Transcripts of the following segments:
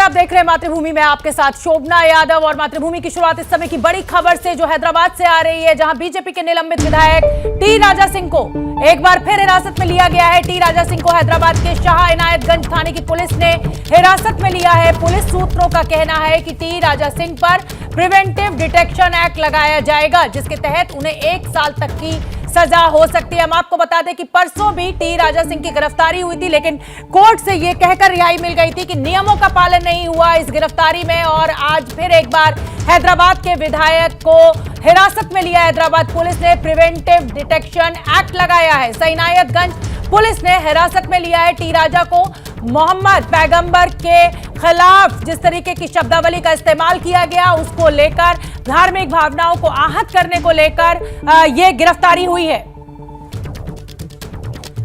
आप देख रहे हैं मातृभूमि में, आपके साथ शोभना यादव। और मातृभूमि की शुरुआत इस समय की बड़ी खबर से जो हैदराबाद से आ रही है, जहां बीजेपी के निलंबित विधायक टी राजा सिंह को एक बार फिर हिरासत में लिया गया है। टी राजा सिंह को हैदराबाद के शाह इनायतगंज थाने की पुलिस ने हिरासत में लिया है। पुलिस सूत्रों का कहना है कि टी राजा सिंह पर प्रिवेंटिव डिटेक्शन एक्ट लगाया जाएगा, जिसके तहत उन्हें 1 साल तक की सजा हो सकती है। हम आपको बता दें कि परसों भी टी राजा सिंह की गिरफ्तारी हुई थी, लेकिन कोर्ट से यह कहकर रिहाई मिल गई थी कि नियमों का पालन नहीं हुआ इस गिरफ्तारी में। और आज फिर एक बार हैदराबाद के विधायक को हिरासत में लिया हैदराबाद पुलिस ने। प्रिवेंटिव डिटेक्शन एक्ट लगाया है। इनायतगंज पुलिस ने हिरासत में लिया है टी राजा को। मोहम्मद पैगंबर के खिलाफ जिस तरीके की शब्दावली का इस्तेमाल किया गया, उसको लेकर, धार्मिक भावनाओं को आहत करने को लेकर यह गिरफ्तारी हुई है।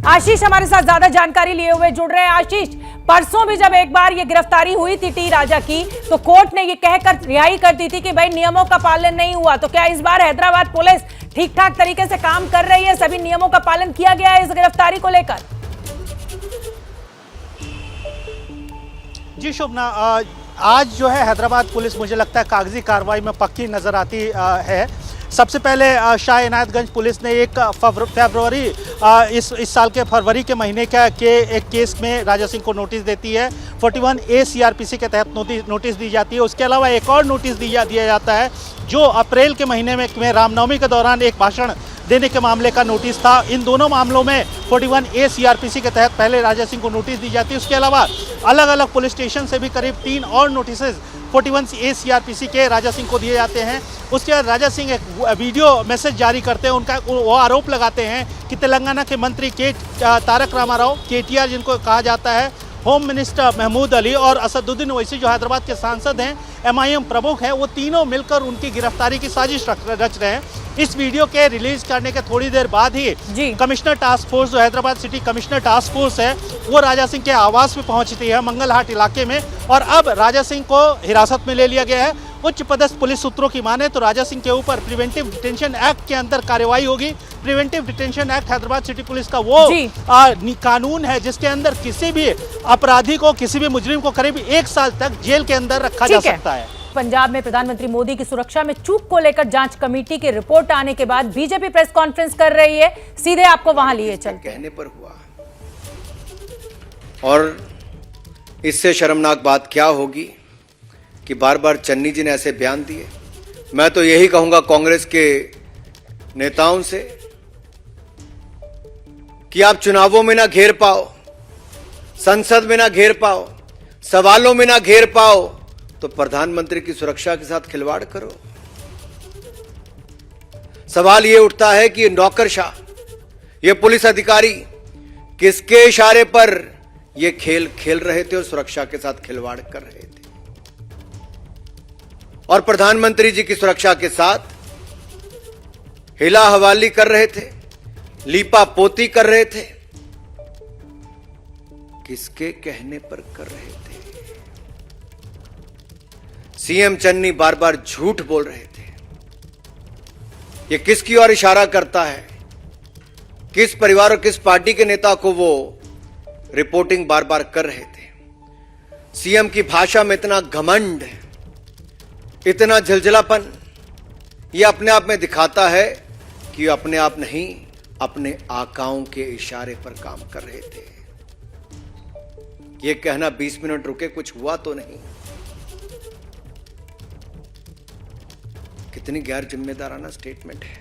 आशीष हमारे साथ ज्यादा जानकारी लिए हुए जुड़ रहे हैं। आशीष, परसों भी जब एक बार ये गिरफ्तारी हुई थी टी राजा की, तो कोर्ट ने ये कहकर रिहाई कर दी थी कि भाई नियमों का पालन नहीं हुआ। तो क्या इस बार हैदराबाद पुलिस ठीक ठाक तरीके से काम कर रही है? सभी नियमों का पालन किया गया है इस गिरफ्तारी को लेकर? जी शोभना, आज जो है हैदराबाद पुलिस मुझे लगता है कागजी कार्रवाई में पक्की नजर आती है। सबसे पहले शाह इनायतगंज पुलिस ने एक फरवरी इस साल के फरवरी के महीने के एक केस में राजा सिंह को नोटिस देती है। 41A CRPC के तहत नोटिस दी जाती है। उसके अलावा एक और नोटिस दिया जाता है जो अप्रैल के महीने में रामनवमी के दौरान एक भाषण देने के मामले का नोटिस था। इन दोनों मामलों में 41A CRPC के तहत पहले राजा सिंह को नोटिस दी जाती है। उसके अलावा अलग अलग पुलिस स्टेशन से भी करीब 3 और नोटिस 41A CRPC के राजा सिंह को दिए जाते हैं। उसके बाद राजा सिंह एक वीडियो मैसेज जारी करते हैं। उनका वो आरोप लगाते हैं कि तेलंगाना के मंत्री तारक रामाराव KTR, जिनको कहा जाता है, होम मिनिस्टर महमूद अली और असदुद्दीन ओवैसी जो हैदराबाद के सांसद हैं, MIM प्रमुख हैं, वो तीनों मिलकर उनकी गिरफ्तारी की साजिश रच रहे हैं। इस वीडियो के रिलीज करने के थोड़ी देर बाद ही कमिश्नर टास्क फोर्स, जो Hyderabad city commissioner task force है, वो राजा सिंह के आवास में पहुंचती है मंगलहाट इलाके में। और अब राजा सिंह को हिरासत में ले लिया गया है। उच्च पदस्थ पुलिस सूत्रों की माने तो राजा सिंह के ऊपर प्रिवेंटिव डिटेंशन एक्ट के अंदर कार्रवाई होगी। Preventive detention act Hyderabad city police का वो कानून है जिसके अंदर किसी भी अपराधी को, किसी भी मुजरिम को करीब 1 साल तक जेल के अंदर रखा जा सकता है। पंजाब में प्रधानमंत्री मोदी की सुरक्षा में चूक को लेकर जांच कमेटी की रिपोर्ट आने के बाद बीजेपी प्रेस कॉन्फ्रेंस कर रही है। सीधे आपको वहां लिए चलते हैं। कहने पर हुआ, और इससे शर्मनाक बात क्या होगी कि बार बार चन्नी जी ने ऐसे बयान दिए। मैं तो यही कहूंगा कांग्रेस के नेताओं से कि आप चुनावों में ना घेर पाओ, संसद में ना घेर पाओ, सवालों में ना घेर पाओ, तो प्रधानमंत्री की सुरक्षा के साथ खिलवाड़ करो। सवाल यह उठता है कि ये नौकरशाह, ये पुलिस अधिकारी किसके इशारे पर ये खेल खेल रहे थे और सुरक्षा के साथ खिलवाड़ कर रहे थे, और प्रधानमंत्री जी की सुरक्षा के साथ हिला हवाली कर रहे थे, लीपा पोती कर रहे थे। किसके कहने पर कर रहे थे? सीएम चन्नी बार बार झूठ बोल रहे थे। यह किसकी ओर इशारा करता है? किस परिवार और किस पार्टी के नेता को वो रिपोर्टिंग बार बार कर रहे थे? सीएम की भाषा में इतना घमंड, इतना झलझलापन, यह अपने आप में दिखाता है कि अपने आप नहीं, अपने आकाओं के इशारे पर काम कर रहे थे। यह कहना 20 मिनट रुके, कुछ हुआ तो नहीं। कितनी गैर जिम्मेदाराना स्टेटमेंट है।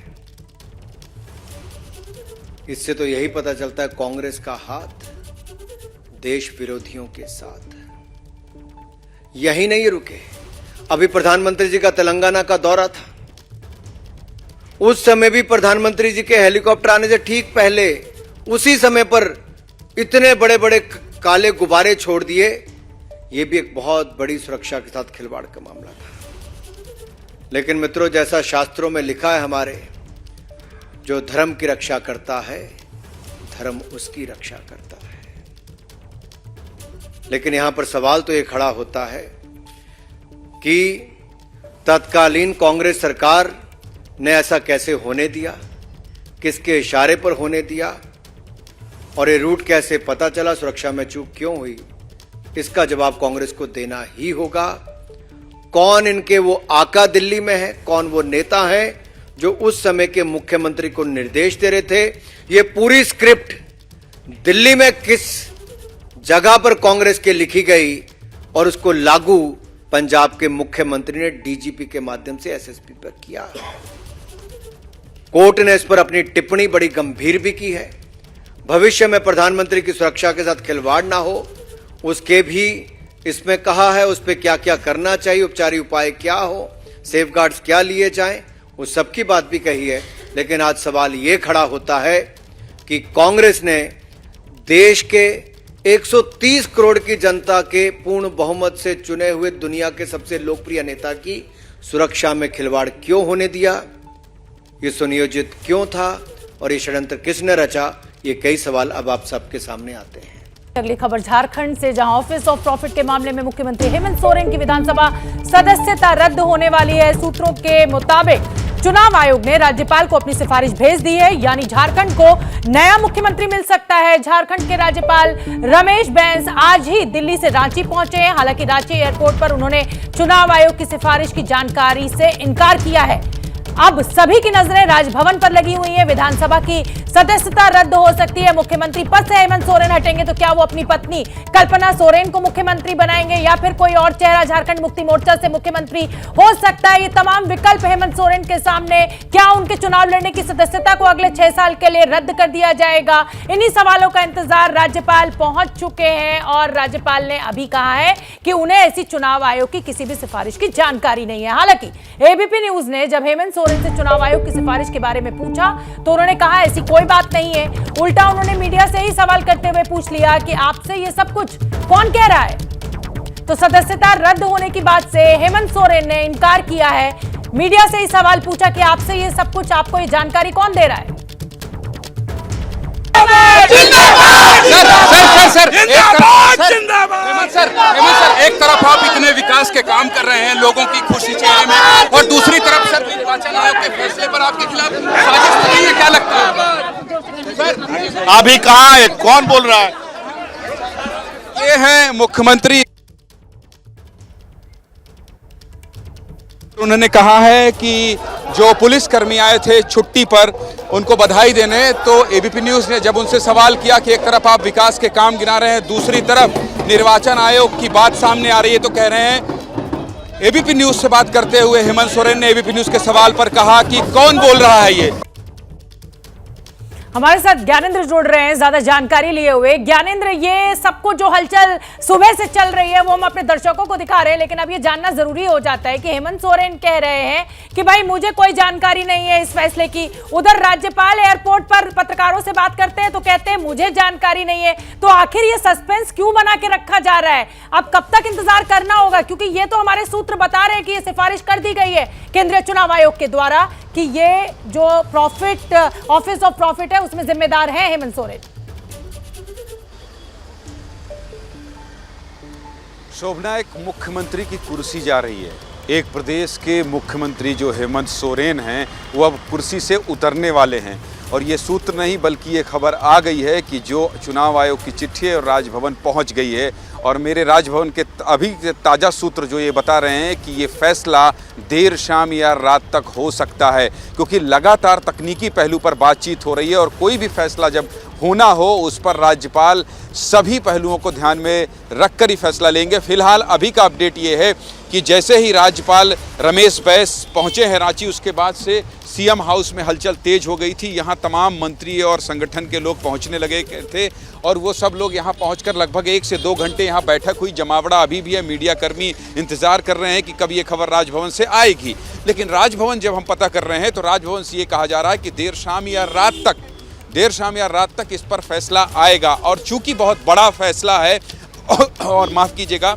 इससे तो यही पता चलता है कांग्रेस का हाथ देश विरोधियों के साथ। यही नहीं रुके, अभी प्रधानमंत्री जी का तेलंगाना का दौरा था। उस समय भी प्रधानमंत्री जी के हेलीकॉप्टर आने से ठीक पहले उसी समय पर इतने बड़े बड़े काले गुब्बारे छोड़ दिए। यह भी एक बहुत बड़ी सुरक्षा के साथ खिलवाड़ का मामला था। लेकिन मित्रों, जैसा शास्त्रों में लिखा है हमारे, जो धर्म की रक्षा करता है, धर्म उसकी रक्षा करता है। लेकिन यहां पर सवाल तो यह खड़ा होता है कि तत्कालीन कांग्रेस सरकार ने ऐसा कैसे होने दिया, किसके इशारे पर होने दिया, और ये रूट कैसे पता चला, सुरक्षा में चूक क्यों हुई, इसका जवाब कांग्रेस को देना ही होगा। कौन इनके वो आका दिल्ली में है, कौन वो नेता है जो उस समय के मुख्यमंत्री को निर्देश दे रहे थे। ये पूरी स्क्रिप्ट दिल्ली में किस जगह पर कांग्रेस के लिखी गई और उसको लागू पंजाब के मुख्यमंत्री ने डीजीपी के माध्यम से एसएसपी पर किया। कोर्ट ने इस पर अपनी टिप्पणी बड़ी गंभीर भी की है। भविष्य में प्रधानमंत्री की सुरक्षा के साथ खिलवाड़ ना हो उसके भी इसमें कहा है। उस पर क्या क्या करना चाहिए, उपचारी उपाय क्या हो, सेफगार्ड्स क्या लिए जाएं, उस सब की बात भी कही है। लेकिन आज सवाल यह खड़ा होता है कि कांग्रेस ने देश के 130 करोड़ की जनता के पूर्ण बहुमत से चुने हुए दुनिया के सबसे लोकप्रिय नेता की सुरक्षा में खिलवाड़ क्यों होने दिया, ये सुनियोजित क्यों था और ये षड्यंत्र किसने रचा, ये कई सवाल अब आप सबके सामने आते हैं। अगली खबर झारखंड से, जहां ऑफिस ऑफ प्रॉफिट के मामले में मुख्यमंत्री हेमंत सोरेन की विधानसभा सदस्यता रद्द होने वाली है। सूत्रों के मुताबिक चुनाव आयोग ने राज्यपाल को अपनी सिफारिश भेज दी है, यानी झारखंड को नया मुख्यमंत्री मिल सकता है। झारखंड के राज्यपाल रमेश बैस आज ही दिल्ली से रांची पहुंचे हैं। हालांकि रांची एयरपोर्ट पर उन्होंने चुनाव आयोग की सिफारिश की जानकारी से इनकार किया है। अब सभी की नजरें राजभवन पर लगी हुई है। विधानसभा की सदस्यता रद्द हो सकती है। मुख्यमंत्री पद से हेमंत सोरेन हटेंगे तो क्या वो अपनी पत्नी कल्पना सोरेन को मुख्यमंत्री बनाएंगे या फिर कोई और चेहरा झारखंड मुक्ति मोर्चा से मुख्यमंत्री हो सकता है। ये तमाम विकल्प हेमंत सोरेन के सामने। क्या उनके चुनाव लड़ने की सदस्यता को अगले 6 साल के लिए रद्द कर दिया जाएगा? इन्हीं सवालों का इंतजार राज्यपाल पहुंच चुके हैं और राज्यपाल ने अभी कहा है कि उन्हें ऐसी चुनाव आयोग की किसी भी सिफारिश की जानकारी नहीं है। हालांकि एबीपी न्यूज ने जब हेमंत सोरेन से चुनाव आयोग की सिफारिश के बारे में पूछा तो उन्होंने कहा ऐसी कोई बात नहीं है। उल्टा उन्होंने मीडिया से ही सवाल करते हुए पूछ लिया कि आपसे ये सब कुछ कौन कह रहा है। तो सदस्यता रद्द होने की बात से हेमंत सोरेन ने इनकार किया है। मीडिया से ही सवाल पूछा कि आपसे ये सब कुछ, आपको ये जानकारी कौन दे रहा है। सर, एक तरफ आप इतने विकास के काम कर रहे हैं, लोगों की खुशी चेहरे में, और दूसरी तरफ सर निर्वाचन आयोग के फैसले पर आपके खिलाफ साजिश हो रही है, क्या लगता है सर? अभी कहाँ है, कौन बोल रहा है? ये है मुख्यमंत्री। उन्होंने कहा है कि जो पुलिसकर्मी आए थे छुट्टी पर उनको बधाई देने, तो एबीपी न्यूज ने जब उनसे सवाल किया कि एक तरफ आप विकास के काम गिना रहे हैं, दूसरी तरफ निर्वाचन आयोग की बात सामने आ रही है, तो कह रहे हैं एबीपी न्यूज से बात करते हुए हेमंत सोरेन ने एबीपी न्यूज के सवाल पर कहा कि कौन बोल रहा है ये। हमारे साथ ज्ञानेंद्र जुड़ रहे हैं ज्यादा जानकारी लिए हुए। ज्ञानेंद्र, ये सबको जो हलचल सुबह से चल रही है वो हम अपने दर्शकों को दिखा रहे हैं, लेकिन अब ये जानना जरूरी हो जाता है कि हेमंत सोरेन कह रहे हैं कि भाई मुझे कोई जानकारी नहीं है इस फैसले की। उधर राज्यपाल एयरपोर्ट पर पत्रकारों से बात करते हैं तो कहते हैं मुझे जानकारी नहीं है। तो आखिर ये सस्पेंस क्यों बना के रखा जा रहा है? अब कब तक इंतजार करना होगा? क्योंकि ये तो हमारे सूत्र बता रहे हैं कि ये सिफारिश कर दी गई है केंद्रीय चुनाव आयोग के द्वारा कि ये जो प्रॉफिट ऑफिस ऑफ प्रॉफिट है उसमें जिम्मेदार है हेमंत सोरेन। शोभना, एक मुख्यमंत्री की कुर्सी जा रही है। एक प्रदेश के मुख्यमंत्री जो हेमंत सोरेन हैं वो अब कुर्सी से उतरने वाले हैं, और ये सूत्र नहीं बल्कि ये खबर आ गई है कि जो चुनाव आयोग की चिट्ठी है और राजभवन पहुंच गई है। और मेरे राजभवन के अभी ताज़ा सूत्र जो ये बता रहे हैं कि ये फैसला देर शाम या रात तक हो सकता है, क्योंकि लगातार तकनीकी पहलू पर बातचीत हो रही है और कोई भी फैसला जब होना हो उस पर राज्यपाल सभी पहलुओं को ध्यान में रखकर ही फैसला लेंगे। फिलहाल अभी का अपडेट ये है कि जैसे ही राज्यपाल रमेश बैस पहुंचे हैं रांची, उसके बाद से सीएम हाउस में हलचल तेज हो गई थी। यहाँ तमाम मंत्री और संगठन के लोग पहुंचने लगे थे और वो सब लोग यहाँ पहुंचकर लगभग 1 से 2 घंटे यहाँ बैठक हुई। जमावड़ा अभी भी है, मीडिया कर्मी इंतजार कर रहे हैं कि कब ये खबर राजभवन से आएगी। लेकिन राजभवन जब हम पता कर रहे हैं तो राजभवन से ये कहा जा रहा है कि देर शाम या रात तक इस पर फैसला आएगा। और चूंकि बहुत बड़ा फैसला है और माफ़ कीजिएगा,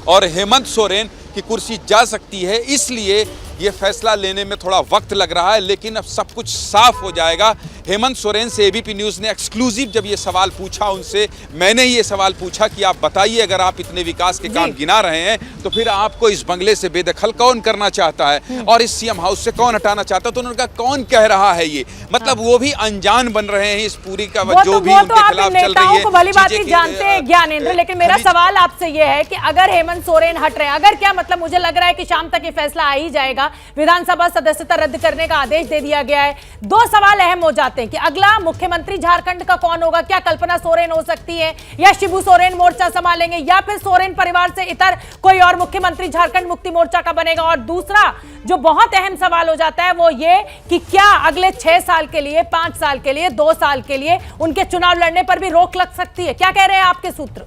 और हेमंत सोरेन की कुर्सी जा सकती है, इसलिए ये फैसला लेने में थोड़ा वक्त लग रहा है, लेकिन अब सब कुछ साफ हो जाएगा। हेमंत सोरेन से एबीपी न्यूज़ ने एक्सक्लूसिव जब ये सवाल पूछा उनसे, मैंने ये सवाल पूछा कि आप बताइए, अगर आप इतने विकास के काम गिना रहे हैं तो फिर आपको इस बंगले से बेदखल कौन करना चाहता है और इस सीएम हाउस से कौन हटाना चाहता है? तो उन्होंने कहा कौन कह रहा है ये, मतलब वो भी अनजान बन रहे हैं इस पूरी का जो भी उनके खिलाफ चल रही है। भली बात नहीं जानते हैं ज्ञानेंद्र, लेकिन मेरा सवाल आपसे ये है कि अगर हेमंत सोरेन हट रहे हैं, अगर क्या मतलब मुझे लग रहा है कि शाम तक ये फैसला आ ही जाएगा, विधानसभा सदस्यता रद्द करने का आदेश दे दिया गया है। दो सवाल अहम हो जाते हैं कि अगला मुख्यमंत्री झारखंड का कौन होगा? क्या कल्पना सोरेन हो सकती है या शिबू सोरेन मोर्चा संभालेंगे या फिर सोरेन परिवार से इतर कोई और मुख्यमंत्री झारखंड मुक्ति मोर्चा का बनेगा? और दूसरा जो बहुत अहम सवाल हो जाता है वो ये कि क्या अगले 6 साल के लिए, 5 साल के लिए, 2 साल के लिए उनके चुनाव लड़ने पर भी रोक लग सकती है? क्या कह रहे हैं आपके सूत्र?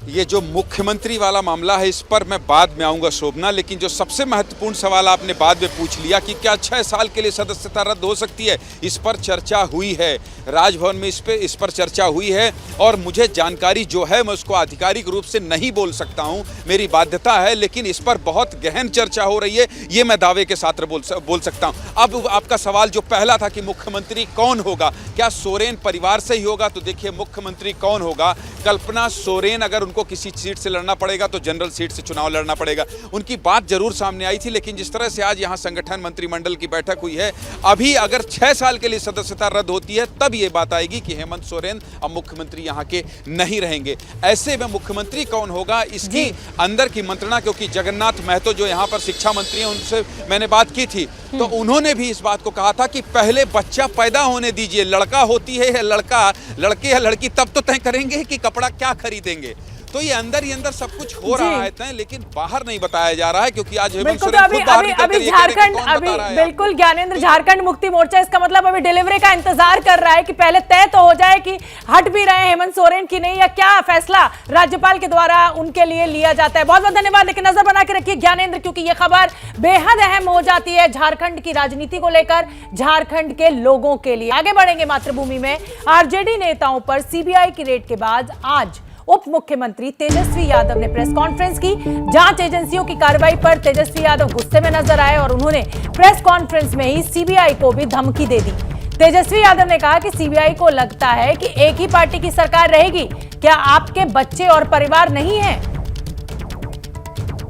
ये जो मुख्यमंत्री वाला मामला है इस पर मैं बाद में आऊंगा शोभना, लेकिन जो सबसे महत्वपूर्ण सवाल आपने बाद में पूछ लिया कि क्या 6 साल के लिए सदस्यता रद्द हो सकती है, इस पर चर्चा हुई है राजभवन में, इस पर चर्चा हुई है और मुझे जानकारी जो है मैं उसको आधिकारिक रूप से नहीं बोल सकता हूं, मेरी बाध्यता है, लेकिन इस पर बहुत गहन चर्चा हो रही है, ये मैं दावे के साथ बोल सकता हूं। अब आपका सवाल जो पहला था कि मुख्यमंत्री कौन होगा, क्या सोरेन परिवार से ही होगा? तो देखिए मुख्यमंत्री कौन होगा, कल्पना सोरेन अगर उनको किसी सीट से लड़ना पड़ेगा तो जनरल सीट से चुनाव लड़ना पड़ेगा। उनकी बात जरूर सामने आई थी, लेकिन जिस तरह से आज यहां संगठन मंत्रिमंडल की बैठक हुई है, अभी अगर 6 साल के लिए सदस्यता रद्द होती है तब ये बात आएगी कि हेमंत सोरेन अब मुख्यमंत्री यहां के नहीं रहेंगे। ऐसे में मुख्यमंत्री कौन होगा इसकी अंदर की मंत्रणा, क्योंकि जगन्नाथ महतो जो यहां पर शिक्षा मंत्री हैं उनसे मैंने बात की थी, तो उन्होंने भी इस बात को कहा था कि पहले बच्चा पैदा होने दीजिए, लड़का होती है या लड़का, लड़के या लड़की, तब तो तय करेंगे कि कपड़ा क्या खरीदेंगे। तो ये अंदर ही अंदर सब कुछ हो रहा है तय, लेकिन बाहर नहीं बताया जा रहा है, क्योंकि आज हेमंत सोरेन खुद बाहर निकल कर ये कह रहे हैं कि कौन बता रहा है। बिल्कुल ज्ञानेंद्र, झारखंड मुक्ति मोर्चा इसका मतलब अभी डिलीवरी का इंतजार कर रहा है कि पहले तय तो हो जाए कि हट भी रहे हैं हेमंत सोरेन की नहीं, या क्या फैसला राज्यपाल के द्वारा उनके लिए लिया जाता है। बहुत बहुत धन्यवाद, लेकिन नजर बना के रखिए ज्ञानेंद्र, क्योंकि ये खबर बेहद अहम हो जाती है झारखंड की राजनीति को लेकर, झारखंड के लोगों के लिए। आगे बढ़ेंगे मातृभूमि में। आरजेडी नेताओं पर सीबीआई की रेड के बाद आज उप मुख्यमंत्री तेजस्वी यादव ने प्रेस कॉन्फ्रेंस की। जांच एजेंसियों की कार्रवाई पर तेजस्वी यादव गुस्से में नजर आए और उन्होंने प्रेस कॉन्फ्रेंस में ही सीबीआई को भी धमकी दे दी। तेजस्वी यादव ने कहा कि सीबीआई को लगता है कि एक ही पार्टी की सरकार रहेगी, क्या आपके बच्चे और परिवार नहीं है?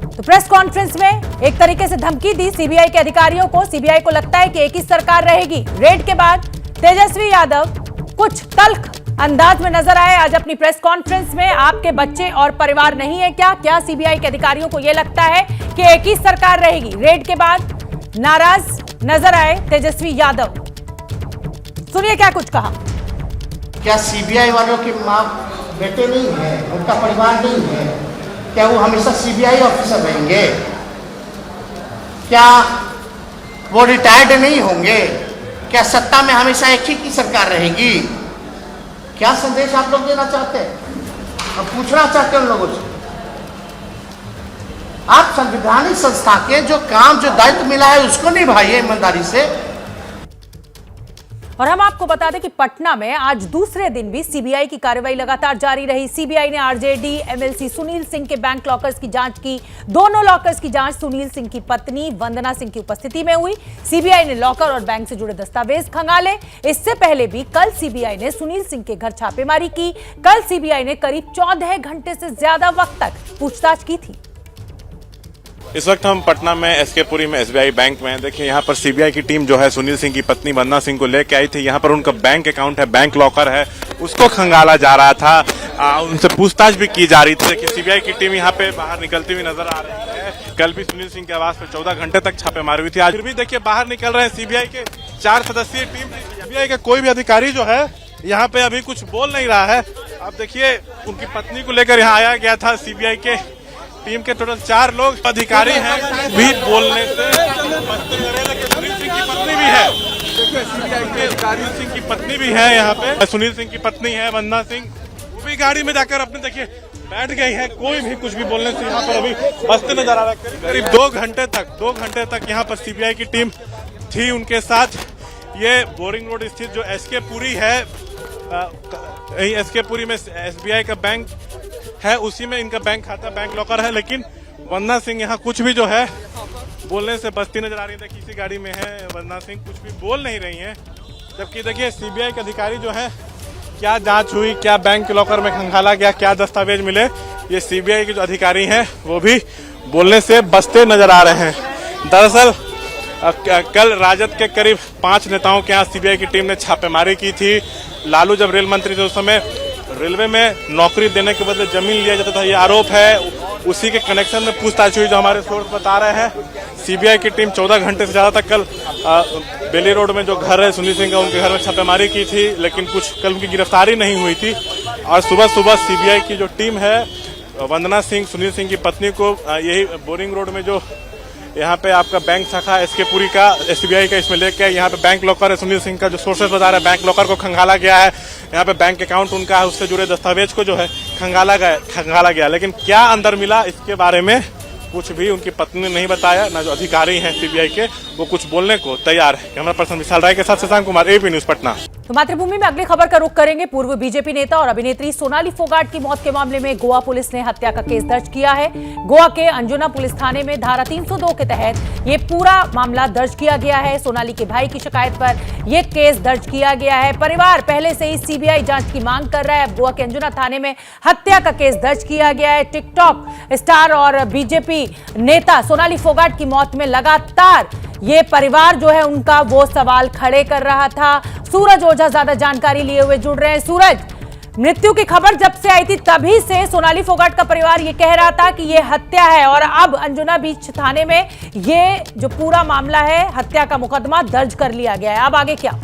तो प्रेस कॉन्फ्रेंस में एक तरीके से धमकी दी सीबीआई के अधिकारियों को। सीबीआई को लगता है कि एक ही सरकार रहेगी। रेड के बाद तेजस्वी यादव कुछ तल्ख अंदाज में नजर आए आज अपनी प्रेस कॉन्फ्रेंस में। आपके बच्चे और परिवार नहीं है क्या? क्या सीबीआई के अधिकारियों को यह लगता है कि एक ही सरकार रहेगी? रेड के बाद नाराज नजर आए तेजस्वी यादव। सुनिए क्या कुछ कहा। क्या सीबीआई वालों के माँ बेटे नहीं है, उनका परिवार नहीं है? क्या वो हमेशा सीबीआई ऑफिसर रहेंगे? क्या वो रिटायर्ड नहीं होंगे? क्या सत्ता में हमेशा एक ही की सरकार रहेगी? क्या संदेश आप लोग देना चाहते हैं और पूछना चाहते हैं उन लोगों से? आप संवैधानिक संस्था के जो काम, जो दायित्व मिला है उसको निभाइए ईमानदारी से। और हम आपको बता दें कि पटना में आज दूसरे दिन भी सीबीआई की कार्रवाई लगातार जारी रही। सीबीआई ने आरजेडी एमएलसी सुनील सिंह के बैंक लॉकर्स की जांच की। दोनों लॉकर्स की जांच सुनील सिंह की पत्नी वंदना सिंह की उपस्थिति में हुई। सीबीआई ने लॉकर और बैंक से जुड़े दस्तावेज खंगाले। इससे पहले भी कल सीबीआई ने सुनील सिंह के घर छापेमारी की। कल सीबीआई ने करीब 14 घंटे से ज्यादा वक्त तक पूछताछ की थी। इस वक्त हम पटना में एसकेपुरी में एसबीआई बैंक में। देखिए यहाँ पर सीबीआई की टीम जो है सुनील सिंह की पत्नी वंदना सिंह को लेके आई थी। यहाँ पर उनका बैंक अकाउंट है, बैंक लॉकर है, उसको खंगाला जा रहा था। उनसे पूछताछ भी की जा रही थी। देखिए सीबीआई की टीम यहाँ पे बाहर निकलती हुई नजर आ रही है। कल भी सुनील सिंह के आवास पर 14 घंटे तक छापेमारी हुई थी। आज भी देखिए बाहर निकल रहे हैं सीबीआई के 4 सदस्यीय टीम। सीबीआई का कोई भी अधिकारी जो है यहाँ पे अभी कुछ बोल नहीं रहा है। अब देखिए उनकी पत्नी को लेकर यहाँ आया गया था। सीबीआई के टीम के टोटल 4 लोग अधिकारी हैं। भी बोलने से सुनील सिंह की पत्नी भी है। सुनील सिंह की पत्नी भी है यहाँ पे। सुनील सिंह की पत्नी है वंदना सिंह, वो भी गाड़ी में जाकर अपने देखिए बैठ गई है। कोई भी कुछ भी बोलने से यहाँ पर अभी बसते नजर आ रहा है। करीब 2 घंटे तक यहाँ पर सीबीआई की टीम थी उनके साथ। ये बोरिंग रोड स्थित जो एसकेपुरी है, एसकेपुरी में एसबीआई का बैंक है, उसी में इनका बैंक खाता, बैंक लॉकर है। लेकिन वंदना सिंह यहाँ कुछ भी जो है बोलने से बचती नजर आ रही है। देखिए इसी गाड़ी में है वंदना सिंह, कुछ भी बोल नहीं रही हैं। जबकि देखिए सीबीआई के अधिकारी जो है, क्या जांच हुई, क्या बैंक के लॉकर में खंगाला गया, क्या दस्तावेज मिले, ये सीबीआई के जो अधिकारी हैं वो भी बोलने से बचते नजर आ रहे हैं। दरअसल कल राजद के करीब 5 नेताओं के यहाँ सीबीआई की टीम ने छापेमारी की थी। लालू जब रेल मंत्री थे उस समय रेलवे में नौकरी देने के बदले जमीन लिया जाता था, ये आरोप है। उसी के कनेक्शन में पूछताछ हुई, जो हमारे सोर्स बता रहे हैं। सीबीआई की टीम 14 घंटे से ज़्यादा तक कल बेली रोड में जो घर है सुनील सिंह का, उनके घर में छापेमारी की थी, लेकिन कल उनकी गिरफ्तारी नहीं हुई थी। और सुबह सुबह सीबीआई की जो टीम है वंदना सिंह, सुनील सिंह की पत्नी को यही बोरिंग रोड में जो यहाँ पे आपका बैंक शाखा एसके पुरी का एसबीआई का इसमें लेके यहाँ पे बैंक लॉकर है सुनील सिंह का, जो सोर्सेस बता रहे हैं बैंक लॉकर को खंगाला गया है। यहाँ पे बैंक अकाउंट उनका है, उससे जुड़े दस्तावेज को जो है खंगाला गया। लेकिन क्या अंदर मिला इसके बारे में कुछ भी उनकी पत्नी ने नहीं बताया, ना जो अधिकारी हैं सीबीआई के वो कुछ बोलने को तैयार है। कैमरा पर्सन विशाल राय के साथ शशांक कुमार, एबीपी न्यूज पटना। तो मातृभूमि में अगली खबर का रुख करेंगे। पूर्व बीजेपी नेता और अभिनेत्री सोनाली फोगाट की मौत के मामले में गोवा पुलिस ने हत्या का केस दर्ज किया है। गोवा के अंजुना पुलिस थाने में धारा 302 के तहत ये पूरा मामला दर्ज किया गया है। सोनाली के भाई की शिकायत पर यह केस दर्ज किया गया है। परिवार पहले से ही सीबीआई जांच की मांग कर रहा है। गोवा के अंजुना थाने में हत्या का केस दर्ज किया गया है। टिकटॉक स्टार और बीजेपी नेता सोनाली फोगाट की मौत में लगातार ये परिवार जो है उनका वो सवाल खड़े कर रहा था। सूरज ओझा ज्यादा जानकारी लिए हुए जुड़ रहे हैं। सूरज, मृत्यु की खबर जब से आई थी तभी से सोनाली फोगाट का परिवार ये कह रहा था कि ये हत्या है, और अब अंजुना बीच थाने में ये जो पूरा मामला है हत्या का मुकदमा दर्ज कर लिया गया है। अब आगे क्या?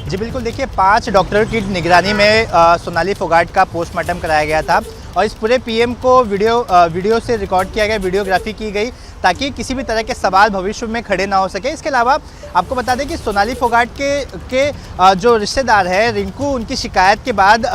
जी बिल्कुल, देखिए 5 डॉक्टरों की निगरानी में सोनाली फोगाट का पोस्टमार्टम कराया गया था और इस पूरे पीएम को वीडियो से रिकॉर्ड किया गया, वीडियोग्राफी की गई ताकि किसी भी तरह के सवाल भविष्य में खड़े ना हो सके। इसके अलावा आपको बता दें कि सोनाली फोगाट के जो रिश्तेदार है रिंकू, उनकी शिकायत के बाद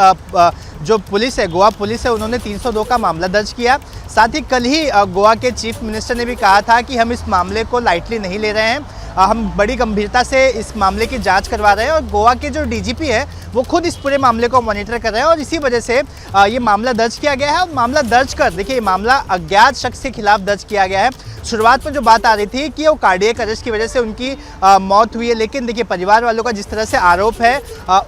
जो पुलिस है, गोवा पुलिस है, उन्होंने 302 का मामला दर्ज किया। साथ ही कल ही गोवा के चीफ मिनिस्टर ने भी कहा था कि हम इस मामले को लाइटली नहीं ले रहे हैं, हम बड़ी गंभीरता से इस मामले की जांच करवा रहे हैं। और गोवा के जो डीजीपी है वो खुद इस पूरे मामले को मॉनिटर कर रहे हैं और इसी वजह से ये मामला दर्ज किया गया है। मामला दर्ज कर देखिए, ये मामला अज्ञात शख्स के खिलाफ दर्ज किया गया है। शुरुआत में जो बात आ रही थी कि वो कार्डियक अरेस्ट की वजह से उनकी मौत हुई है, लेकिन देखिए परिवार वालों का जिस तरह से आरोप है,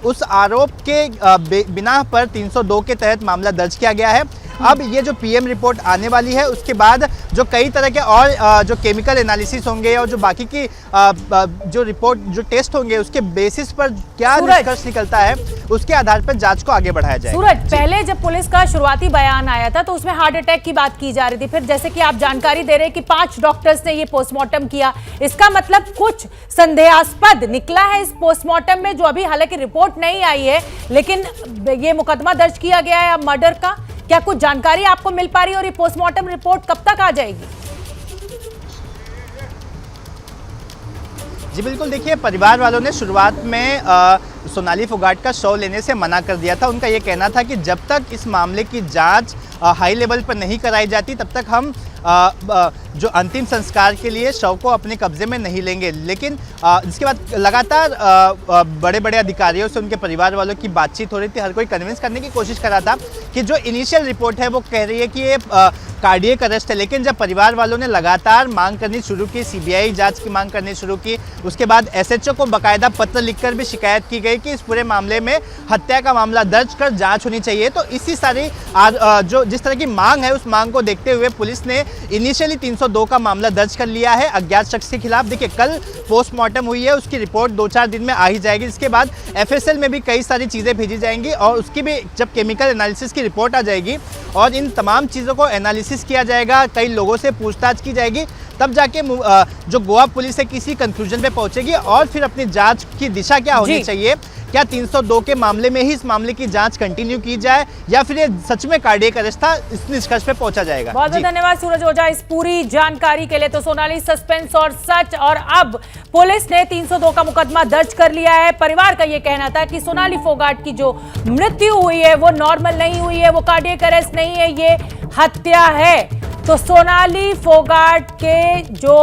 उस आरोप के बिना पर 302 के तहत मामला दर्ज किया गया है। अब ये जो पीएम रिपोर्ट आने वाली है उसके बाद जो कई तरह के और जो केमिकल एनालिसिस होंगे और जो बाकी की जो रिपोर्ट, जो टेस्ट होंगे, उसके बेसिस पर क्या निष्कर्ष निकलता है उसके आधार पर जांच को आगे बढ़ाया जाएगा। सूरज, पहले जब पुलिस का शुरुआती बयान आया था तो उसमें हार्ट अटैक की बात की जा रही थी, फिर जैसे कि आप जानकारी दे रहे हैं कि 5 डॉक्टर्स ने ये पोस्टमार्टम किया, इसका मतलब कुछ संदेहास्पद निकला है इस पोस्टमार्टम में, जो अभी हालांकि रिपोर्ट नहीं आई है, लेकिन ये मुकदमा दर्ज किया गया है अब मर्डर का। क्या कुछ जानकारी आपको मिल पा रही है और ये पोस्टमार्टम रिपोर्ट कब तक आ जाएगी? जी बिल्कुल, देखिए परिवार वालों ने शुरुआत में सोनाली फोगाट का शव लेने से मना कर दिया था। उनका ये कहना था कि जब तक इस मामले की जांच हाई लेवल पर नहीं कराई जाती तब तक हम जो अंतिम संस्कार के लिए शव को अपने कब्जे में नहीं लेंगे। लेकिन इसके बाद लगातार बड़े बड़े अधिकारियों से उनके परिवार वालों की बातचीत हो रही थी, हर कोई कन्विंस करने की कोशिश कर रहा था कि जो इनिशियल रिपोर्ट है वो कह रही है कि ये कार्डियक अरेस्ट है। लेकिन जब परिवार वालों ने लगातार मांग करनी शुरू की, सीबीआई जांच की मांग करनी शुरू की, उसके बाद एसएचओ को बाकायदा पत्र लिखकर भी शिकायत की गई कि इस पूरे मामले में हत्या का मामला दर्ज कर जांच होनी चाहिए। तो इसी सारी जो जिस तरह की मांग है उस मांग को देखते हुए पुलिस ने इनिशियली 302 का मामला दर्ज कर लिया है अज्ञात शख्स के खिलाफ। देखिए कल पोस्टमार्टम हुई है, उसकी रिपोर्ट 2-4 दिन में आ ही जाएगी। इसके बाद एफएसएल में भी कई सारी चीज़ें भेजी जाएंगी और उसकी भी जब केमिकल एनालिसिस की रिपोर्ट आ जाएगी और इन तमाम चीज़ों को एनालिसिस किया जाएगा, कई लोगों से पूछताछ की जाएगी, तब जाके जो गोवा पुलिस है किसी कंक्लूजन पे पहुंचेगी और फिर अपनी जांच की दिशा क्या होनी चाहिए। क्या 302 के मामले में ही इस मामले की जांच कंटिन्यू की जाए या फिर ये सच में कार्डियक अरेस्ट था, इस निष्कर्ष पे पहुंचा जाएगा। बहुत बहुत धन्यवाद सूरज ओझा इस पूरी जानकारी के लिए। तो सोनाली सस्पेंस और सच, और अब पुलिस ने 302 का मुकदमा दर्ज कर लिया है। परिवार का ये कहना था कि सोनाली फोगाट की जो मृत्यु हुई है वो नॉर्मल नहीं हुई है, वो कार्डियक अरेस्ट नहीं है, ये हत्या है। तो सोनाली फोगाट के जो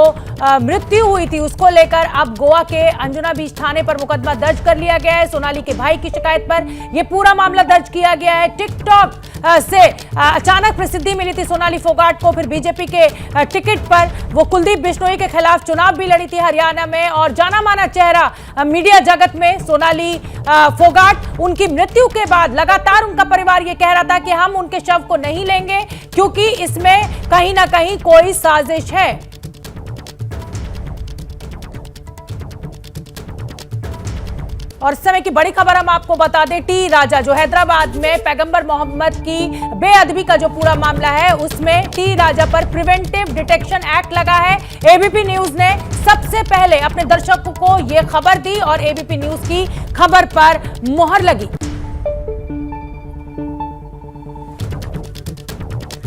मृत्यु हुई थी उसको लेकर अब गोवा के अंजुना बीच थाने पर मुकदमा दर्ज कर लिया गया है। सोनाली के भाई की शिकायत पर यह पूरा मामला दर्ज किया गया है। टिकटॉक से अचानक प्रसिद्धि मिली थी सोनाली फोगाट को, फिर बीजेपी के टिकट पर वो कुलदीप बिश्नोई के खिलाफ चुनाव भी लड़ी थी हरियाणा में, और जाना माना चेहरा मीडिया जगत में सोनाली फोगाट। उनकी मृत्यु के बाद लगातार उनका परिवार ये कह रहा था कि हम उनके शव को नहीं लेंगे क्योंकि इसमें कहीं ना कहीं कोई साजिश है। और इस समय की बड़ी खबर हम आपको बता दें, टी राजा जो हैदराबाद में पैगंबर मोहम्मद की बेअदबी का जो पूरा मामला है उसमें टी राजा पर प्रिवेंटिव डिटेक्शन एक्ट लगा है। एबीपी न्यूज ने सबसे पहले अपने दर्शकों को यह खबर दी और एबीपी न्यूज की खबर पर मुहर लगी।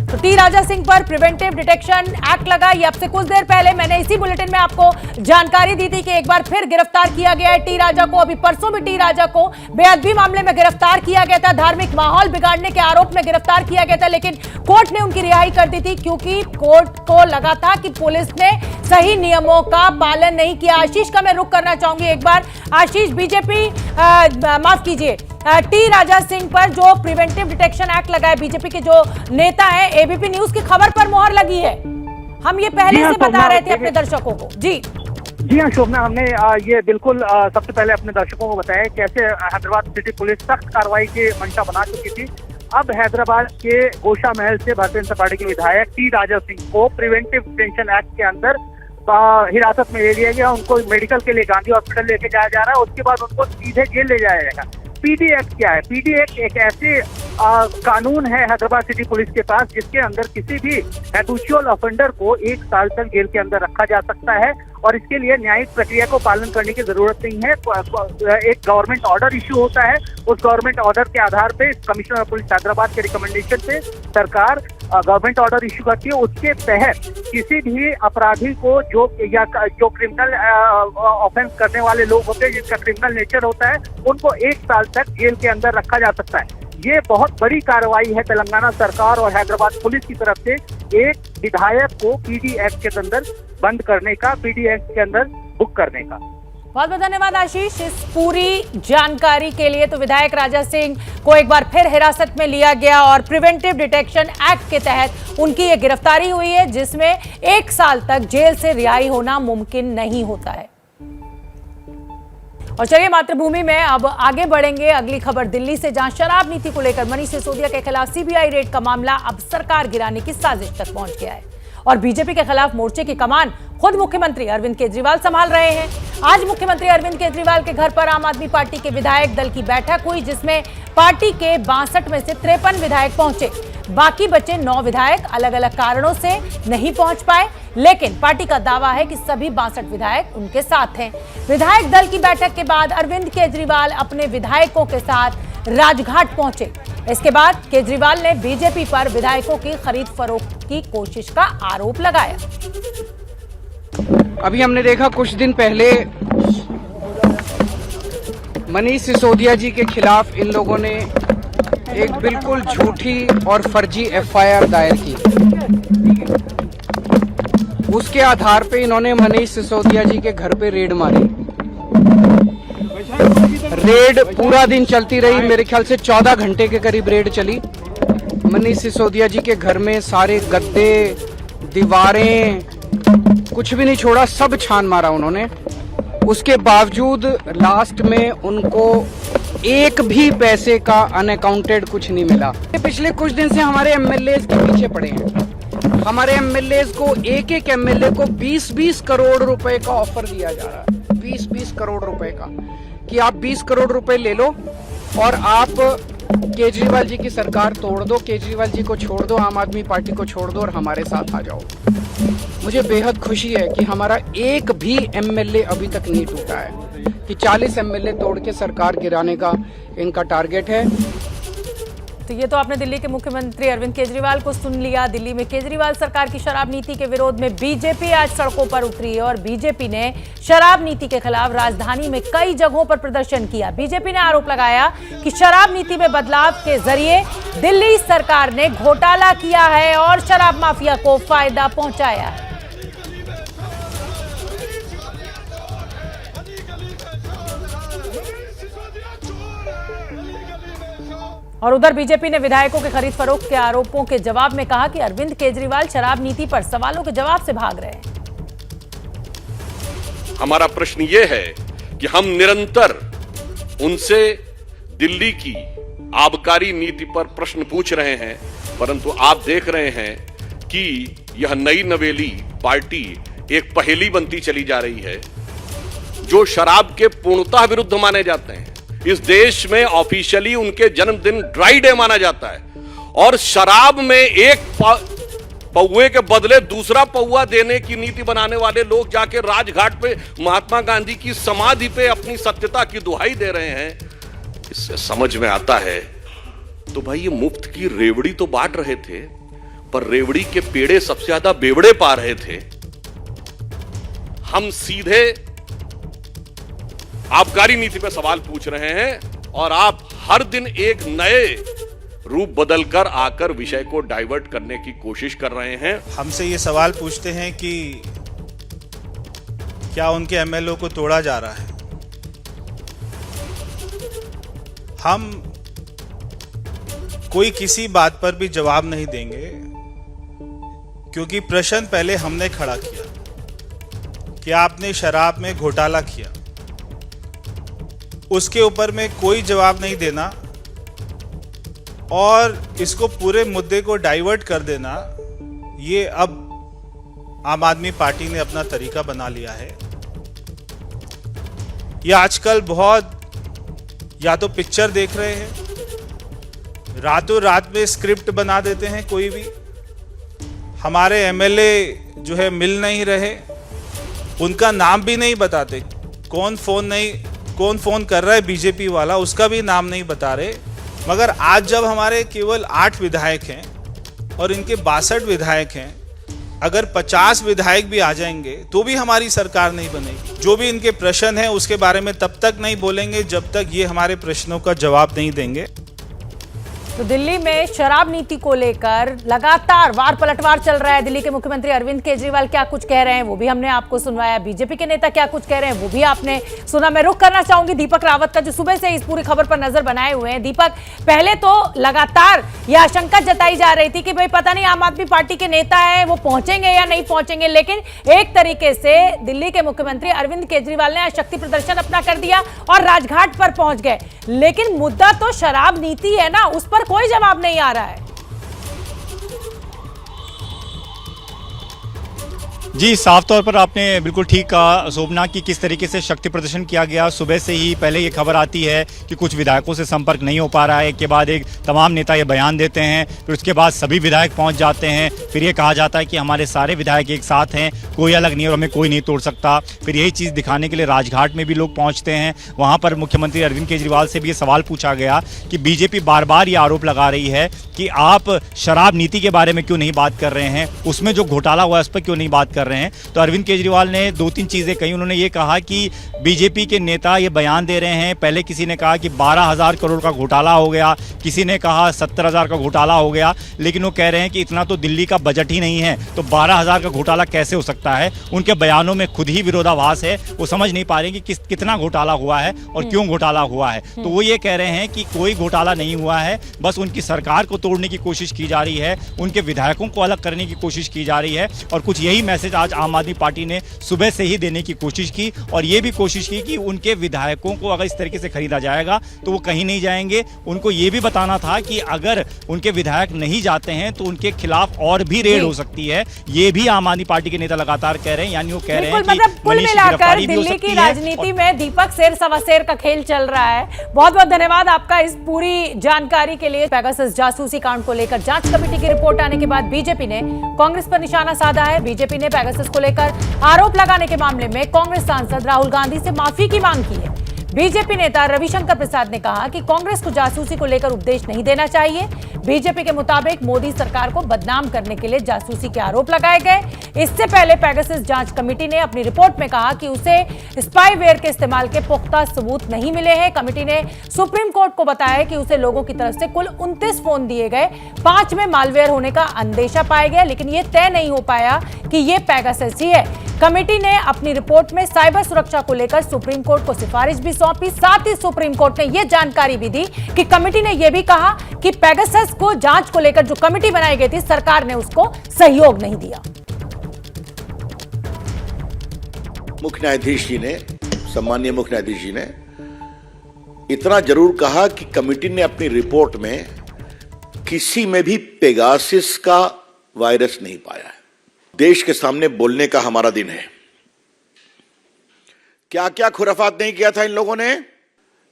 तो टी राजा सिंह पर प्रिवेंटिव डिटेक्शन एक्ट लगा। ये अब से कुछ देर पहले मैंने इसी बुलेटिन में आपको जानकारी दी थी कि एक बार फिर गिरफ्तार किया गया है टी राजा को। अभी परसों भी टी राजा को बेअदबी मामले में गिरफ्तार किया गया था, धार्मिक माहौल बिगाड़ने के आरोप में गिरफ्तार किया गया था, लेकिन कोर्ट ने उनकी रिहाई कर दी थी क्योंकि कोर्ट को लगा था कि पुलिस ने सही नियमों का पालन नहीं किया। आशीष का मैं रुख करना चाहूंगी एक बार। आशीष, बीजेपी माफ कीजिए, टी राजा सिंह पर जो प्रिवेंटिव डिटेक्शन एक्ट लगा है, बीजेपी के जो नेता है, एबीपी न्यूज की खबर पर मुहर लगी है। हम ये पहले से बता रहे थे अपने दर्शकों को। जी हाँ शोभना, हमने ये बिल्कुल सबसे पहले अपने दर्शकों को बताया कैसे हैदराबाद सिटी पुलिस सख्त कार्रवाई की मंशा बना चुकी थी। अब हैदराबाद के गोशा महल से भारतीय जनता पार्टी के विधायक टी राजा सिंह को प्रिवेंटिव डिटेंशन एक्ट के अंदर हिरासत में ले लिया गया। उनको मेडिकल के लिए गांधी हॉस्पिटल लेके जाया जा रहा है, उसके बाद उनको सीधे जेल ले जाया जाएगा। पीडी एक्ट क्या है? पीडी एक्ट एक ऐसे कानून है हैदराबाद सिटी पुलिस के पास जिसके अंदर किसी भी हैबिचुअल ऑफेंडर को 1 साल तक जेल के अंदर रखा जा सकता है और इसके लिए न्यायिक प्रक्रिया को पालन करने की जरूरत नहीं है। एक गवर्नमेंट ऑर्डर इश्यू होता है, उस गवर्नमेंट ऑर्डर के आधार पे कमिश्नर ऑफ पुलिस हैदराबाद के रिकमेंडेशन पे सरकार गवर्नमेंट ऑर्डर इश्यू करती है। उसके तहत किसी भी अपराधी को जो क्रिमिनल ऑफेंस करने वाले लोग होते हैं, जिसका क्रिमिनल नेचर होता है, उनको 1 साल तक जेल के अंदर रखा जा सकता है। ये बहुत बड़ी कार्रवाई है तेलंगाना सरकार और हैदराबाद पुलिस की तरफ से एक विधायक को पीडी एक्ट के अंदर बंद करने का, पीडी एक्ट के अंदर बुक करने का। बहुत बहुत धन्यवाद आशीष इस पूरी जानकारी के लिए। तो विधायक राजा सिंह को एक बार फिर हिरासत में लिया गया और प्रिवेंटिव डिटेक्शन एक्ट के तहत उनकी ये गिरफ्तारी हुई है जिसमें 1 साल तक जेल से रिहाई होना मुमकिन नहीं होता है। और चलिए मातृभूमि में अब आगे बढ़ेंगे। अगली खबर दिल्ली से, जहां शराब नीति को लेकर मनीष सिसोदिया के खिलाफ सीबीआई रेड का मामला अब सरकार गिराने की साजिश तक पहुंच गया है और बीजेपी के खिलाफ मोर्चे की कमान खुद मुख्यमंत्री अरविंद केजरीवाल संभाल रहे हैं। आज मुख्यमंत्री अरविंद केजरीवाल के घर पर आम आदमी पार्टी के विधायक दल की बैठक हुई जिसमें पार्टी के 62 में से 53 विधायक पहुंचे। बाकी बचे 9 विधायक अलग अलग कारणों से नहीं पहुंच पाए, लेकिन पार्टी का दावा है कि सभी 62 विधायक उनके साथ हैं। विधायक दल की बैठक के बाद अरविंद केजरीवाल अपने विधायकों के साथ राजघाट पहुंचे। इसके बाद केजरीवाल ने बीजेपी पर विधायकों की खरीद फरोख्त की कोशिश का आरोप लगाया। अभी हमने देखा कुछ दिन पहले मनीष सिसोदिया जी के खिलाफ इन लोगों ने एक बिल्कुल झूठी और फर्जी एफआईआर दायर की। उसके आधार पे इन्होंने मनीष सिसोदिया जी के घर पे रेड मारी। रेड पूरा दिन चलती रही, मेरे ख्याल से 14 घंटे के करीब रेड चली। मनीष सिसोदिया जी के घर में सारे गद्दे, दीवारें, कुछ भी नहीं छोड़ा, सब छान मारा उन्होंने। उसके बावजूद लास्ट में उनको एक भी पैसे का अनअकाउंटेड कुछ नहीं मिला। पिछले कुछ दिन से हमारे एमएलए के पीछे पड़े हैं। हमारे एमएलए को एक एमएलए को 20-20 करोड़ रुपए का ऑफर दिया जा रहा है, 20-20 करोड़ रुपए का, कि आप 20 करोड़ रुपए ले लो और आप केजरीवाल जी की सरकार तोड़ दो, केजरीवाल जी को छोड़ दो, आम आदमी पार्टी को छोड़ दो और हमारे साथ आ जाओ। मुझे बेहद खुशी है कि हमारा एक भी एमएलए अभी तक नहीं टूटा है, कि 40 एमएलए तोड़ के सरकार गिराने का इनका टारगेट है। तो ये तो आपने दिल्ली के मुख्यमंत्री अरविंद केजरीवाल को सुन लिया। दिल्ली में केजरीवाल सरकार की शराब नीति के विरोध में बीजेपी आज सड़कों पर उतरी है और बीजेपी ने शराब नीति के खिलाफ राजधानी में कई जगहों पर प्रदर्शन किया। बीजेपी ने आरोप लगाया कि शराब नीति में बदलाव के जरिए दिल्ली सरकार ने घोटाला किया है और शराब माफिया को फायदा पहुंचाया है। और उधर बीजेपी ने विधायकों के खरीद फरोख्त के आरोपों के जवाब में कहा कि अरविंद केजरीवाल शराब नीति पर सवालों के जवाब से भाग रहे हैं। हमारा प्रश्न ये है कि हम निरंतर उनसे दिल्ली की आबकारी नीति पर प्रश्न पूछ रहे हैं, परंतु आप देख रहे हैं कि यह नई नवेली पार्टी एक पहेली बनती चली जा रही है। जो शराब के पूर्णतः विरुद्ध माने जाते हैं, इस देश में ऑफिशियली उनके जन्मदिन ड्राई डे माना जाता है, और शराब में एक पौवे के बदले दूसरा पौवा देने की नीति बनाने वाले लोग जाके राजघाट पे महात्मा गांधी की समाधि पे अपनी सत्यता की दुहाई दे रहे हैं। इससे समझ में आता है तो भाई ये मुफ्त की रेवड़ी तो बांट रहे थे, पर रेवड़ी के पेड़े सबसे ज्यादा बेवड़े पा रहे थे। हम सीधे आबकारी नीति पर सवाल पूछ रहे हैं और आप हर दिन एक नए रूप बदलकर आकर विषय को डाइवर्ट करने की कोशिश कर रहे हैं। हमसे ये सवाल पूछते हैं कि क्या उनके एमएलए को तोड़ा जा रहा है। हम कोई किसी बात पर भी जवाब नहीं देंगे, क्योंकि प्रश्न पहले हमने खड़ा किया कि आपने शराब में घोटाला किया, उसके ऊपर में कोई जवाब नहीं देना और इसको पूरे मुद्दे को डाइवर्ट कर देना, ये अब आम आदमी पार्टी ने अपना तरीका बना लिया है। ये आजकल बहुत या तो पिक्चर देख रहे हैं, रातों रात में स्क्रिप्ट बना देते हैं। कोई भी हमारे एमएलए जो है मिल नहीं रहे, उनका नाम भी नहीं बताते, कौन फोन कर रहा है बीजेपी वाला उसका भी नाम नहीं बता रहे। मगर आज जब हमारे केवल 8 विधायक हैं और इनके 62 विधायक हैं, अगर 50 विधायक भी आ जाएंगे तो भी हमारी सरकार नहीं बनेगी। जो भी इनके प्रश्न हैं उसके बारे में तब तक नहीं बोलेंगे जब तक ये हमारे प्रश्नों का जवाब नहीं देंगे। तो दिल्ली में शराब नीति को लेकर लगातार वार पलटवार चल रहा है। दिल्ली के मुख्यमंत्री अरविंद केजरीवाल क्या कुछ कह रहे हैं वो भी हमने आपको सुनवाया, बीजेपी के नेता क्या कुछ कह रहे हैं वो भी आपने सुना। मैं रुख करना चाहूंगी दीपक रावत का, जो सुबह से इस पूरी खबर पर नजर बनाए हुए हैं। दीपक, पहले तो लगातार यह आशंका जताई जा रही थी कि भाई पता नहीं आम आदमी पार्टी के नेता है वो पहुंचेंगे या नहीं पहुंचेंगे, लेकिन एक तरीके से दिल्ली के मुख्यमंत्री अरविंद केजरीवाल ने आज शक्ति प्रदर्शन अपना कर दिया और राजघाट पर पहुंच गए। लेकिन मुद्दा तो शराब नीति है ना, उस पर कोई जवाब नहीं आ रहा है। जी, साफ तौर पर आपने बिल्कुल ठीक कहा शोभना कि किस तरीके से शक्ति प्रदर्शन किया गया। सुबह से ही पहले ये खबर आती है कि कुछ विधायकों से संपर्क नहीं हो पा रहा है, एक के बाद एक तमाम नेता ये बयान देते हैं, फिर उसके बाद सभी विधायक पहुंच जाते हैं, फिर ये कहा जाता है कि हमारे सारे विधायक एक साथ हैं, कोई अलग नहीं और हमें कोई नहीं तोड़ सकता। फिर यही चीज़ दिखाने के लिए राजघाट में भी लोग पहुँचते हैं। वहाँ पर मुख्यमंत्री अरविंद केजरीवाल से भी ये सवाल पूछा गया कि बीजेपी बार बार ये आरोप लगा रही है कि आप शराब नीति के बारे में क्यों नहीं बात कर रहे हैं, उसमें जो घोटाला हुआ है उस पर क्यों नहीं बात कर रहे हैं। तो अरविंद केजरीवाल ने 2-3 चीज़ें कही। उन्होंने ये कहा कि बीजेपी के नेता ये बयान दे रहे हैं, पहले किसी ने कहा कि 12,000 करोड़ का घोटाला हो गया, किसी ने कहा 70,000 का घोटाला हो गया, लेकिन वो कह रहे हैं कि इतना तो दिल्ली का बजट ही नहीं है, तो 12,000 का घोटाला कैसे हो सकता है। उनके बयानों में खुद ही विरोधाभास है, वो समझ नहीं पा रहे कि कितना घोटाला हुआ है और क्यों घोटाला हुआ है। तो वो ये कह रहे हैं कि कोई घोटाला नहीं हुआ है, बस उनकी सरकार को तोड़ने की कोशिश की जा रही है, उनके विधायकों को अलग करने की कोशिश की जा रही है। और कुछ यही मैसेज आज आम आदमी पार्टी ने सुबह से ही देने की कोशिश की और ये भी कोशिश की कि उनके विधायकों को अगर इस तरीके से खरीदा जाएगा तो वो कहीं नहीं जाएंगे। उनको ये भी बताना था कि अगर उनके विधायक नहीं जाते हैं तो उनके खिलाफ और भी रेड हो सकती है। ये भी आम आदमी पार्टी के नेता लगातार कह रहे हैं, यानी वो कह रहे हैं कि मतलब कुल मिलाकर दिल्ली की राजनीति में दीपक शेर सवा शेर का खेल चल रहा है। बहुत बहुत धन्यवाद आपका इस पूरी जानकारी के लिए। पेगासस जासूसी कांड को लेकर जांच कमेटी की रिपोर्ट आने के बाद बीजेपी ने कांग्रेस पर निशाना साधा है। बीजेपी ने पेगासस को लेकर आरोप लगाने के मामले में कांग्रेस सांसद राहुल गांधी से माफी की मांग की है। बीजेपी नेता रविशंकर प्रसाद ने कहा कि कांग्रेस को जासूसी को लेकर उपदेश नहीं देना चाहिए। बीजेपी के मुताबिक मोदी सरकार को बदनाम करने के लिए जासूसी के आरोप लगाए गए। इससे पहले पेगासस जांच कमेटी ने अपनी रिपोर्ट में कहा कि उसे स्पाईवेयर के इस्तेमाल के पुख्ता सबूत नहीं मिले हैं। कमेटी ने सुप्रीम कोर्ट को बताया कि उसे लोगों की तरफ से कुल 29 फोन दिए गए, 5 में मालवेयर होने का अंदेशा पाया गया, लेकिन यह तय नहीं हो पाया कि यह पेगासस ही है। कमेटी ने अपनी रिपोर्ट में साइबर सुरक्षा को लेकर सुप्रीम कोर्ट को सिफारिश भी सौंपी। साथ ही सुप्रीम कोर्ट ने यह जानकारी भी दी कि कमेटी ने यह भी कहा कि पेगासस को जांच को लेकर जो कमेटी बनाई गई थी, सरकार ने उसको सहयोग नहीं दिया। मुख्य न्यायाधीश जी ने, सम्मानीय मुख्य न्यायाधीश जी ने इतना जरूर कहा कि कमेटी ने अपनी रिपोर्ट में किसी में भी पेगासस का वायरस नहीं पाया है। देश के सामने बोलने का हमारा दिन है। क्या क्या खुराफात नहीं किया था इन लोगों ने,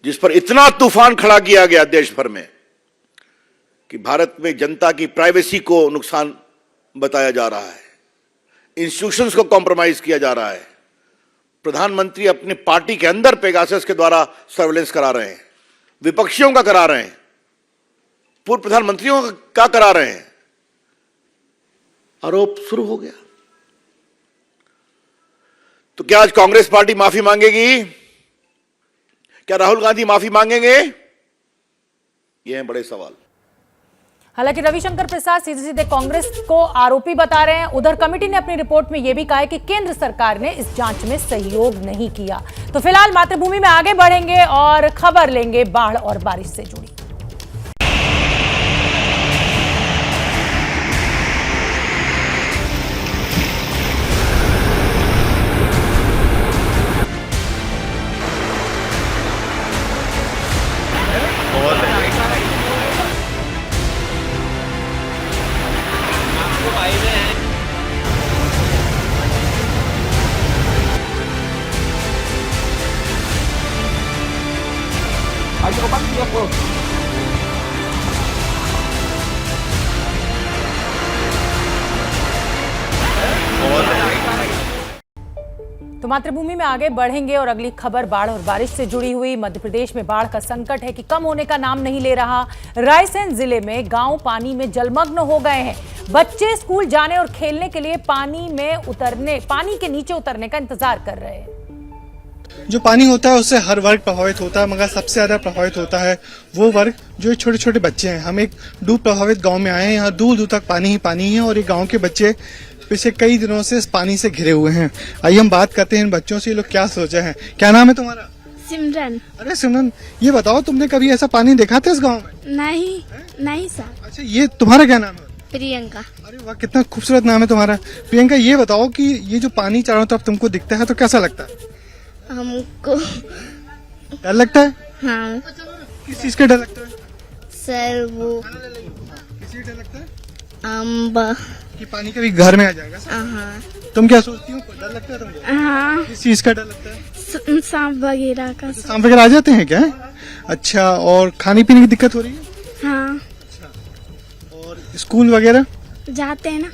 जिस पर इतना तूफान खड़ा किया गया देश भर में कि भारत में जनता की प्राइवेसी को नुकसान बताया जा रहा है, इंस्टीट्यूशंस को कॉम्प्रोमाइज किया जा रहा है। प्रधानमंत्री अपनी पार्टी के अंदर पेगासस के द्वारा सर्वेलेंस करा रहे हैं, विपक्षियों का करा रहे हैं, पूर्व प्रधानमंत्रियों का करा रहे हैं। आरोप शुरू हो गया। तो क्या आज कांग्रेस पार्टी माफी मांगेगी? क्या राहुल गांधी माफी मांगेंगे? ये हैं बड़े सवाल। हालांकि रविशंकर प्रसाद सीधे सीधे कांग्रेस को आरोपी बता रहे हैं। उधर कमेटी ने अपनी रिपोर्ट में यह भी कहा है कि केंद्र सरकार ने इस जांच में सहयोग नहीं किया। तो फिलहाल मातृभूमि में आगे बढ़ेंगे और खबर लेंगे बाढ़ और बारिश से जुड़ी। तो मातृभूमि में आगे बढ़ेंगे और अगली खबर बाढ़ और बारिश से जुड़ी हुई। मध्य प्रदेश में बाढ़ का संकट है कि कम होने का नाम नहीं ले रहा। रायसेन जिले में गांव पानी में जलमग्न हो गए हैं। बच्चे स्कूल जाने और खेलने के लिए पानी के नीचे उतरने का इंतजार कर रहे हैं। जो पानी होता है उससे हर वर्ग प्रभावित होता है, मगर सबसे ज्यादा प्रभावित होता है वो वर्ग जो छोटे छोटे बच्चे हैं। हम एक डूब प्रभावित गांव में आए हैं। यहाँ दूर दूर तक पानी ही पानी है और ये गांव के बच्चे पिछले कई दिनों से इस पानी से घिरे हुए हैं। आइए हम बात करते हैं इन बच्चों से, ये लोग क्या सोचे हैं। क्या नाम है तुम्हारा? सिमरन। अरे सिमरन, ये बताओ तुमने कभी ऐसा पानी देखा था इस गाँव में? नहीं सर। अच्छा, ये तुम्हारा क्या नाम है? प्रियंका। अरे वाह, कितना खूबसूरत नाम है तुम्हारा। प्रियंका, ये बताओ कि ये जो पानी चारों तरफ तुमको दिखता है तो कैसा लगता है? हमको डर लगता है? हाँ। किस चीज का डर लगता है सर? वो किसी डर लगता है अम्बा कि पानी कभी घर में आ जाएगा। हाँ। तुम क्या सोचती हो, डर लगता है तुमको? हाँ। किस चीज का डर लगता है? सांप वगैरह का। सांप वगैरह आ जाते हैं क्या? अच्छा, और खाने पीने की दिक्कत हो रही है? हाँ। और स्कूल वगैरह जाते हैं ना।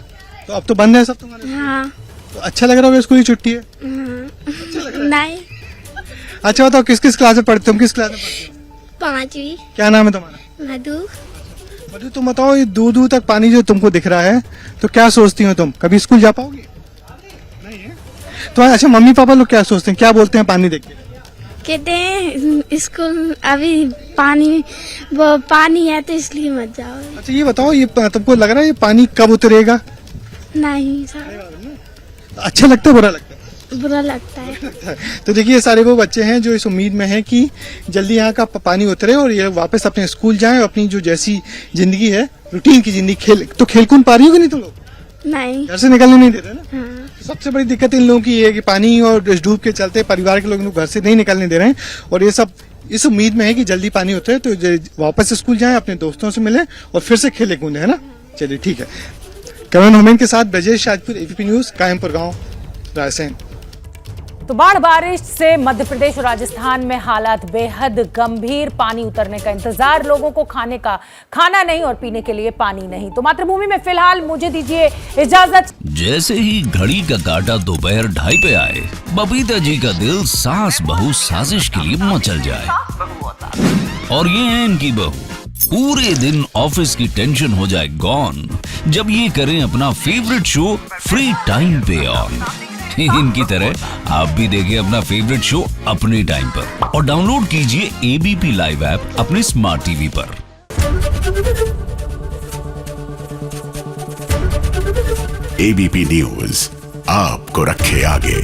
तो अब तो बंद है सब तुम्हारे? हाँ। तो अच्छा लग रहा होगा स्कूल की छुट्टी है? नहीं। अच्छा बताओ, किस किस क्लास में पढ़ते हो? तुम किस क्लास में पढ़ते हो? 5वीं। क्या नाम है तुम्हारा? मधु। मधु, तुम बताओ, ये दूर दूर तक पानी जो तुमको दिख रहा है तो क्या सोचती हो तुम? कभी स्कूल जा पाओगी? नहीं है तो। अच्छा, मम्मी पापा लोग क्या सोचते हैं, क्या बोलते हैं पानी देख के? कहते हैं स्कूल अभी पानी है तो इसलिए मत जाओ। अच्छा, ये बताओ, ये तुमको लग रहा है ये पानी कब उतरेगा? नहीं सर। अच्छा लगता है, बुरा लगता है? बुरा लगता है। तो देखिए, ये सारे वो बच्चे हैं जो इस उम्मीद में हैं कि जल्दी यहाँ का पानी उतरे और ये वापस अपने स्कूल जाएं और अपनी जो जैसी जिंदगी है, रूटीन की जिंदगी, खेल कूद पा रही हो कि नहीं तुम लोग? नहीं। घर से निकलने नहीं दे रहे ना? हाँ। सबसे बड़ी दिक्कत इन लोगों की ये है कि पानी और डूब के चलते परिवार के लोग घर से नहीं निकलने दे रहे हैं और ये सब इस उम्मीद में है कि जल्दी पानी उतरे तो वापस स्कूल जाएं, अपने दोस्तों से मिले और फिर से खेले कूदे, है ना? चलिए ठीक है। कैमरामैन हुमैन के साथ ब्रजेश राजपूत, एबीपी न्यूज, कायमपुर गाँव, रायसेन। तो बाढ़ बारिश से मध्य प्रदेश और राजस्थान में हालात बेहद गंभीर। पानी उतरने का इंतजार, लोगों को खाने का खाना नहीं और पीने के लिए पानी नहीं। तो मातृभूमि में फिलहाल मुझे दीजिए इजाजत। जैसे ही घड़ी का काटा दोपहर 2:30 पे आए, बबीता जी का दिल सास बहू साजिश के लिए मचल जाए। और ये है इनकी बहू, पूरे दिन ऑफिस की टेंशन हो जाए गॉन जब ये करें अपना फेवरेट शो फ्री टाइम पे ऑन। इनकी तरह आप भी देखिए अपना फेवरेट शो अपने टाइम पर और डाउनलोड कीजिए एबीपी लाइव ऐप अपने स्मार्ट टीवी पर। एबीपी न्यूज आपको रखे आगे।